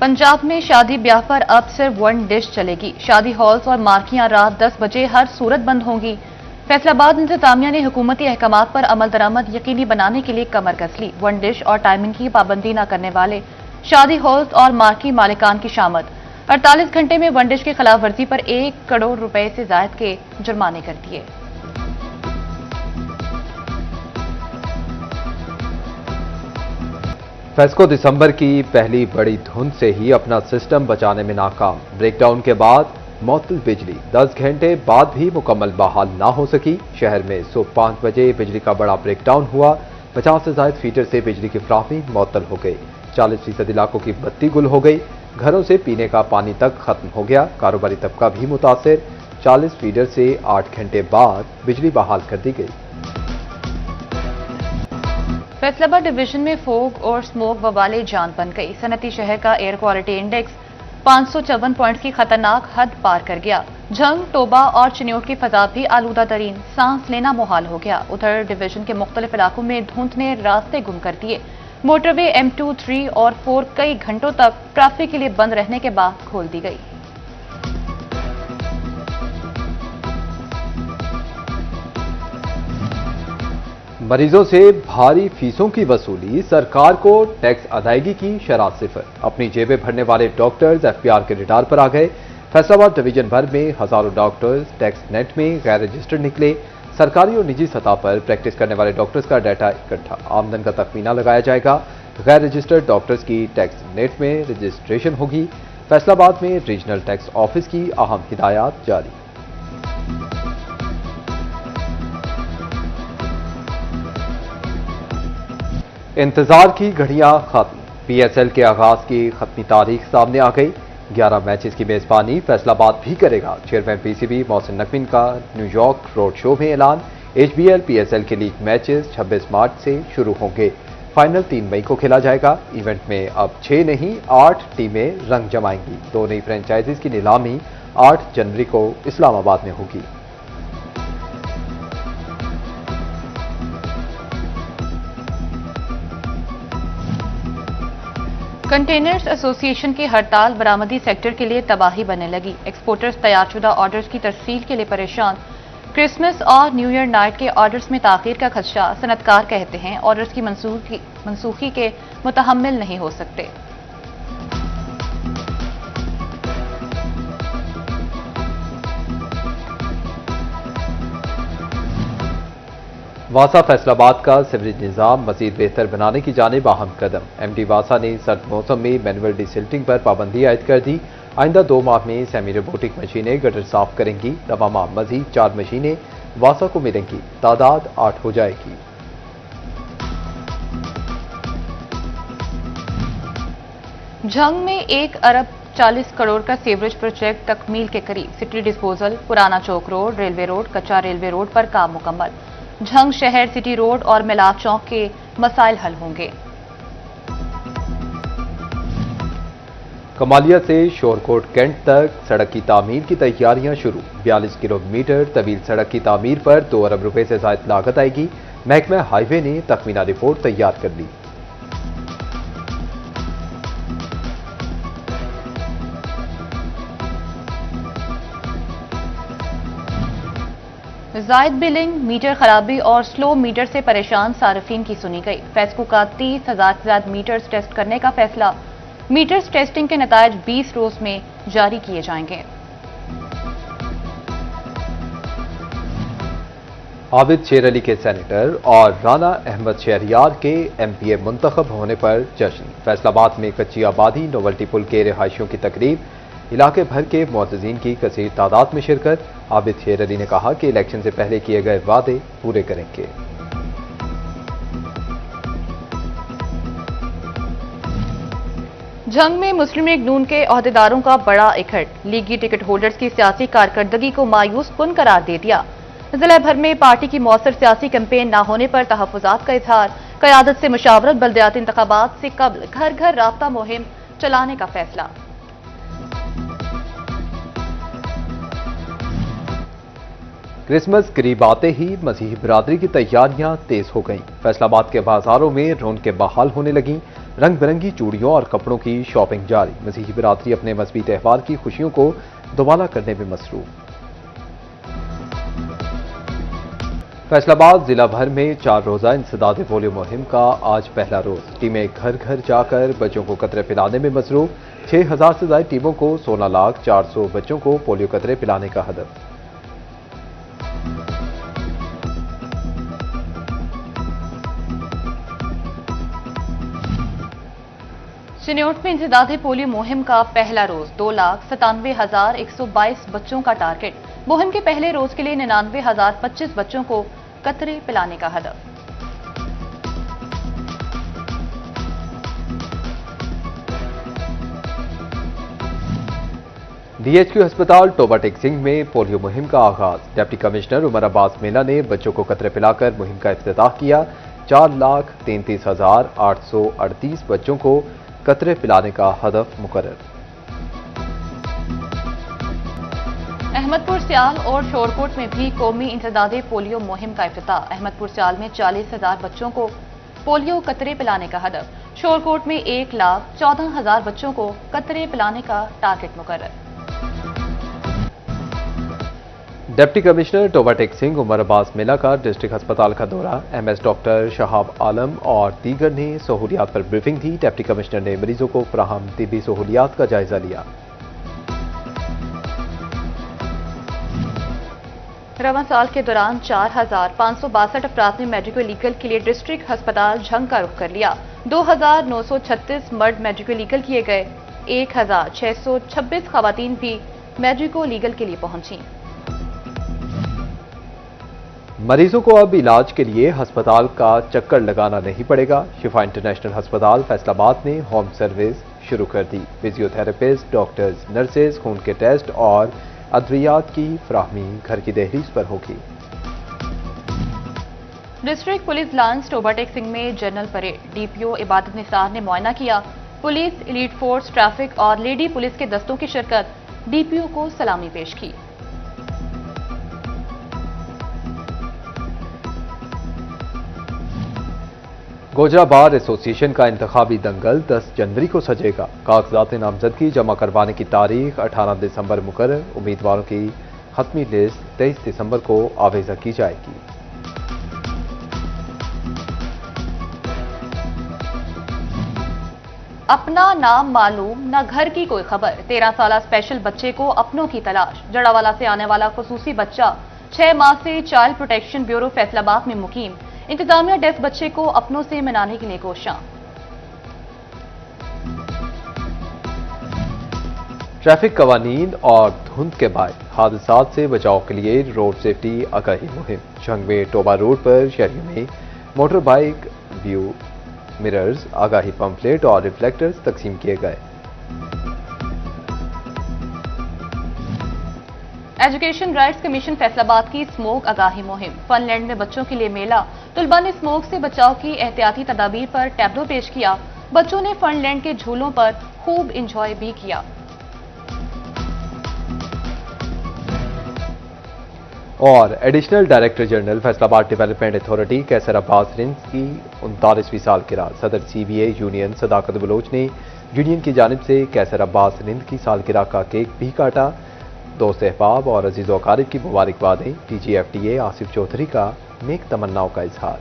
पंजाब में शादी ब्याह पर अब सिर्फ वन डिश चलेगी। शादी हॉल्स और मार्कियां रात 10 बजे हर सूरत बंद होंगी। फैसलाबाद इंतजामिया ने हुकूमती अहकामात पर अमल दरामद यकीनी बनाने के लिए कमर कस ली। वन डिश और टाइमिंग की पाबंदी न करने वाले शादी हॉल्स और मार्की मालिकान की शामद 48 घंटे में वन डिश की खिलाफ वर्जी पर 1 करोड़ रुपए से ज्यादा के जुर्माने कर दिए। फेस्को दिसंबर की पहली बड़ी धुंध से ही अपना सिस्टम बचाने में नाकाम। ब्रेकडाउन के बाद मअतल बिजली 10 घंटे बाद भी मुकम्मल बहाल ना हो सकी। शहर में सुबह 5 बजे बिजली का बड़ा ब्रेकडाउन हुआ। 50 से ज्यादा फीडर से बिजली की फ्राहमी मअतल हो गई। 40% इलाकों की बत्ती गुल हो गई। घरों से पीने का पानी तक खत्म हो गया। कारोबारी तबका भी मुतासिर। 40 फीडर से 8 घंटे बाद बिजली बहाल कर दी गई। फैसलाबाद डिवीजन में फोग और स्मोक वबाले जान बन गई। सनती शहर का एयर क्वालिटी इंडेक्स 554 पॉइंट्स की खतरनाक हद पार कर गया। झंग, टोबा और चिन्योट की फजा भी आलूदा तरीन, सांस लेना मुहाल हो गया। उधर डिवीजन के मुख्तलिफ इलाकों में धुंध ने रास्ते गुम कर दिए। मोटरवे M2, 3 और 4 कई घंटों तक ट्रैफिक के लिए बंद रहने के बाद खोल दी गई। मरीजों से भारी फीसों की वसूली, सरकार को टैक्स अदायगी की शरह सिफर। अपनी जेबें भरने वाले डॉक्टर्स FPR के रडार पर आ गए। फैसलाबाद डिवीजन भर में हजारों डॉक्टर्स टैक्स नेट में गैर रजिस्टर्ड निकले। सरकारी और निजी सतह पर प्रैक्टिस करने वाले डॉक्टर्स का डाटा इकट्ठा, आमदन का तखमीना लगाया जाएगा। गैर रजिस्टर्ड डॉक्टर्स की टैक्स नेट में रजिस्ट्रेशन होगी। फैसलाबाद में रीजनल टैक्स ऑफिस की अहम हिदायत जारी। इंतजार की घड़ियां खत्म। PSL के आगाज की खत्मी तारीख सामने आ गई। 11 मैचेस की मेजबानी फैसलाबाद भी करेगा। चेयरमैन PCB मोहसिन नकवी का न्यूयॉर्क रोड शो में ऐलान। HBL PSL के लीग मैचेस 26 मार्च से शुरू होंगे। फाइनल 3 मई को खेला जाएगा। इवेंट में अब 6 नहीं 8 टीमें रंग जमाएंगी। 2 नई फ्रेंचाइजीज की नीलामी 8 जनवरी को इस्लामाबाद में होगी। कंटेनर्स एसोसिएशन की हड़ताल बरामदी सेक्टर के लिए तबाही बनने लगी। एक्सपोर्टर्स तैयारशुदा ऑर्डर्स की तरसील के लिए परेशान। क्रिसमस और न्यू ईयर नाइट के ऑर्डर्स में ताखीर का खदशा। सनतकार कहते हैं ऑर्डर्स की मनसूखी के मुतहम्मिल नहीं हो सकते। वासा फैसलाबाद का सीवरेज निजाम मजीद बेहतर बनाने की जानिब अहम कदम। MD वासा ने सर्द मौसम में मैनुअल डिसिल्टिंग पर पाबंदी आयद कर दी। आइंदा 2 माह में सेमी रोबोटिक मशीनें गटर साफ करेंगी। रवा माह मजीद 4 मशीनें वासा को मिलेंगी। तादाद 8 हो जाएगी। झंग में 1 अरब 40 करोड़ का सीवरेज प्रोजेक्ट तकमील के करीब। सिटी डिस्पोजल, पुराना चौक रोड, रेलवे रोड, कच्चा रेलवे रोड पर काम मुकम्मल। झंग शहर, सिटी रोड और मिलाद चौक के मसाइल हल होंगे। कमालिया से शोरकोट कैंट तक सड़क की तामीर की तैयारियां शुरू। 42 किलोमीटर तवील सड़क की तामीर पर 2 अरब रुपए से ज्यादा लागत आएगी। महकमा हाईवे ने तखमीना रिपोर्ट तैयार कर ली। जायद बिलिंग, मीटर खराबी और स्लो मीटर से परेशान सार्फिन की सुनी गई। फेस्को का 30,000 से ज्यादा मीटर्स टेस्ट करने का फैसला। मीटर्स टेस्टिंग के नतायज 20 रोज में जारी किए जाएंगे। आबिद शेर अली के सेनेटर और राना अहमद शहरियार के MPA मुंतखब होने पर जश्न। फैसलाबाद में कच्ची आबादी नोवल्टी पुल के रिहायशियों की तकरीब। इलाके भर के मुअज़्ज़िज़ीन की कसीर तादाद में शिरकत। आबिद शेर अली ने कहा कि इलेक्शन से पहले किए गए वादे पूरे करेंगे। झंग में मुस्लिम लीग नून के अहदेदारों का बड़ा इकट्ठ। लीगी टिकट होल्डर्स की सियासी कारकर्दगी को मायूस कुन करार दे दिया। जिला भर में पार्टी की मौसर सियासी कैंपेन न होने पर तहफ्फुज़ात का इजहार। क़यादत से मुशावरत, बल्दियाती इंतखाबात से कबल घर घर राब्ता मुहिम चलाने का फैसला। क्रिसमस करीब आते ही मसीही बिरादरी की तैयारियां तेज हो गईं। फैसलाबाद के बाजारों में रौनकें बहाल होने लगीं। रंग बिरंगी चूड़ियों और कपड़ों की शॉपिंग जारी। मसीही बिरादरी अपने मजहबी त्यौहार की खुशियों को दोबारा करने में मसरूफ। फैसलाबाद जिला भर में 4 रोजा इंसदाद पोलियो मुहिम का आज पहला रोज। टीमें घर घर जाकर बच्चों को कतरे पिलाने में मसरूफ। 6000 से ज्यादा टीमों को 16,400,000 बच्चों को पोलियो कतरे पिलाने का हदफ। चिन्योट में इंसदाद पोलियो मुहिम का पहला रोज 2,97,122 बच्चों का टारगेट। मुहिम के पहले रोज के लिए 99,025 बच्चों को कतरे पिलाने का हदफ। डीएचक्यू अस्पताल टोबा टेक सिंह में पोलियो मुहिम का आगाज। डिप्टी कमिश्नर उमर अब्बास मीना ने बच्चों को कतरे पिलाकर मुहिम का इफ्तिताह किया। 4,33,838 बच्चों को कतरे पिलाने का हदफ मुकर्रर। अहमदपुर सियाल और शोरकोट में भी कौमी इंसदाद पोलियो मुहिम का इफ्तिताह। अहमदपुर सियाल में 40,000 बच्चों को पोलियो कतरे पिलाने का हदफ। शोरकोट में 1,14,000 बच्चों को कतरे पिलाने का टारगेट मुकर्रर। डिप्टी कमिश्नर टोबा टेक सिंह उमर अब्बास मीना का डिस्ट्रिक्ट अस्पताल का दौरा। एमएस डॉक्टर शहाब आलम और दीगर ने सहूलियात पर ब्रीफिंग दी। डिप्टी कमिश्नर ने मरीजों को फराहम तिब्बी सहूलियात का जायजा लिया। रवां साल के दौरान 4,562 अफराद ने मेडिको लीगल के लिए डिस्ट्रिक्ट अस्पताल झंग का रुख कर लिया। 2,936 मर्द मेडिको लीगल किए गए। 1,626 खवातीन भी मेडिको लीगल के लिए पहुंची। मरीजों को अब इलाज के लिए अस्पताल का चक्कर लगाना नहीं पड़ेगा। शिफा इंटरनेशनल अस्पताल फैसलाबाद ने होम सर्विस शुरू कर दी। फिजियोथेरेपिस्ट, डॉक्टर्स, नर्सेज, खून के टेस्ट और अद्वियात की फराहमी घर की दहलीज पर होगी। District police lines Toba Tek Singh में general parade. DPO Ibadat Nisar ने मुआयना किया। पुलिस, एलीट फोर्स, ट्रैफिक और लेडी पुलिस के दस्तों की शिरकत। डीपीओ को सलामी पेश की। गोजरा बार एसोसिएशन का इंतखाबी दंगल 10 जनवरी को सजेगा। कागजात नामजदगी जमा करवाने की तारीख 18 दिसंबर मुकर्रर। उम्मीदवारों की खत्मी लिस्ट 23 दिसंबर को आवेजा की जाएगी। अपना नाम मालूम, न घर की कोई खबर। 13 साला स्पेशल बच्चे को अपनों की तलाश। जड़ावाला से आने वाला खुसूसी बच्चा 6 माह से चाइल्ड प्रोटेक्शन ब्यूरो फैसलाबाद में मुकीम। इंतजामिया डेस्क बच्चे को अपनों से मनाने के लिए कोशिश। ट्रैफिक कवानीन और धुंध के बाद हादसात से बचाव के लिए रोड सेफ्टी आगाही मुहिम। झंग में टोबा रोड पर शहरियों में मोटर बाइक व्यू मिरर्स, आगाही पंफलेट और रिफ्लेक्टर्स तकसीम किए गए। एजुकेशन राइट्स कमीशन फैसलाबाद की स्मोक आगाही मुहिम। फनलैंड में बच्चों के लिए मेला। तुलबा ने स्मोक से बचाव की एहतियाती तदाबीर पर टैब्लो पेश किया। बच्चों ने फनलैंड के झूलों पर खूब इंजॉय भी किया। और additional director general Faisalabad development authority Qaiser Abbas Rind की 39वीं सालगिरह। सदर सीबीए यूनियन सदाकत बलोच ने यूनियन की जानिब से कैसर अब्बास रिंद की सालगिरह का केक भी काटा। दोस्त अहबाब और अजीज़ अकारिब की मुबारकबादें। TGFTA आसिफ चौधरी का नेक तमन्नाओं का इजहार।